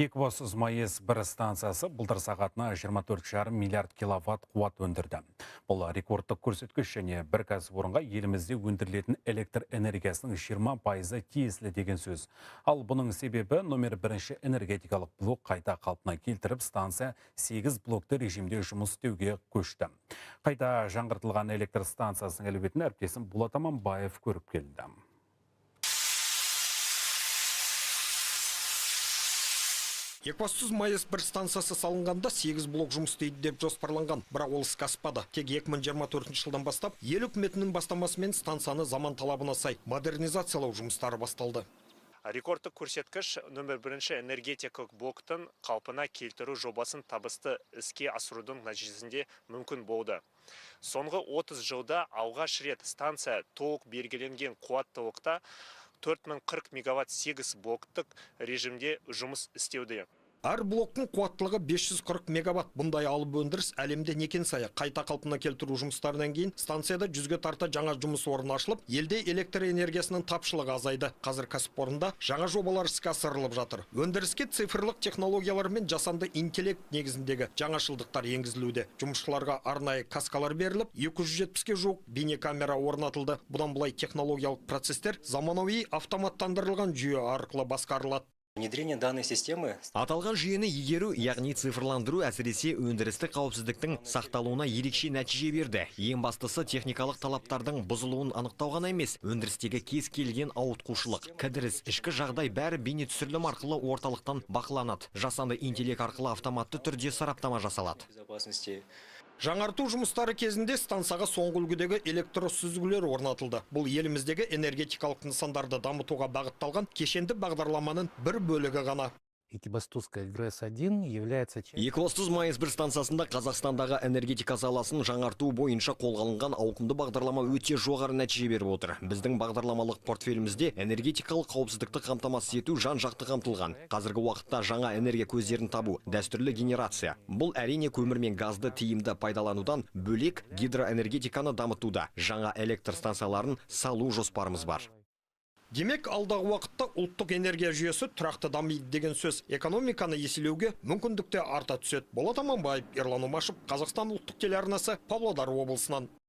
Екібастұз МАЭС бір станциясы былтыр сағатына 24,5 миллиард киловатт қуат өндірді. Бұл рекордтық көрсеткіш және бір кәсіпорынға елімізде өндірілетін электр энергиясының 20% тиесілі деген сөз. Ал бұның себебі номер бірінші энергетикалық блок қайта қалпына келтіріп, станция 8 блокты режимде жұмыс істеуге көшті. Қайта жаңғыртылған электр станциясының әлеуетін әріптесім Болат Аманбаев көріп келді. Екібастұз МАЭС бір станциясы салынғанда 8 блок жұмыс істейді деп жоспарланған, бірақ ол іске аспады. Тек 2024 жылдан бастап ел үкіметінің бастамасымен станцияны заман талабына сай модернизациялау жұмыстары басталды. Рекордтық көрсеткіш номер бірінші энергетикалық блоктың қалпына келтіру жобасын табысты іске асырудың нәтижесінде мүмкін болды. Соңғы 30 жылда алғаш рет станция толық белгіленген қуаттылықта 4040 мегаватт 8 блоктық режимде жұмыс істеуде. Әр блоктың қуаттылығы 540 мегаватт. Бұндай алып өндіріс әлемде некен сая. Қайта қалпына келтіру жұмыстарынан кейін станцияда 100-ге тарта жаңа жұмыс орны ашылып, елде электр энергиясының тапшылығы азайды. Қазір кәсіпорында жаңа жобалар іске асырылып жатыр. Өндіріске цифрлық технологиялар мен жасанды интеллект негізіндегі жаңашылдықтар енгізілуде. Жұмысшыларға арнайы каскалар беріліп, 270-ке жуық бейнекамера орнатылды. Бұдан былай технологиялық процестер заманауи автоматтандырылған жүйе арқылы басқарылады. Внедрение данной системы аталған жүйені игеру, яғни цифрландыру әсіресе өндірістік қауіпсіздіктің сақталуына ерекше нәтиже берді. Ең бастысы техникалық талаптардың бұзылуын анықтау ғана емес, өндірістегі кез келген ауытқушылық, кідіріс, ішкі жағдай бәрі бейне түсірілім арқылы орталықтан бақыланады. Жасанды интеллект арқылы автоматты түрде сараптама жасалады. Жаңарту жұмыстары кезінде станцияға соңғы үлгідегі электросүзгілер орнатылды. Бұл еліміздегі энергетикалық нысандарды дамытуға бағытталған кешенді бағдарламаның бір бөлігі ғана. Екібастұзская ГРЭС-1 является... Екібастұз МАЭС бір станциясында Қазақстандағы энергетика саласын жаңарту бойынша қолға алынған ауқымды бағдарлама өте жоғары нәтиже беріп отыр. Біздің бағдарламалық портфелімізде энергетикалық қауіпсіздікті қамтамасыз ету жан-жақты қамтылған. Қазіргі уақытта жаңа энергия көздерін табу, дәстүрлі генерация. Бұл әрине көмір мен газды тиімді пайдаланудан бөлек гидроэнергетиканы дамытуда. Жаңа электр станцияларын салу жоспарымыз бар. Демек, алдағы уақытта ұлттық энергия жүйесі тұрақты дамиды деген сөз. Экономиканы еселеуге мүмкіндікте арта түседі. Болат Аманбаев, Ерлан Умашев, Қазақстан ұлттық телеарнасы, Павлодар облысынан.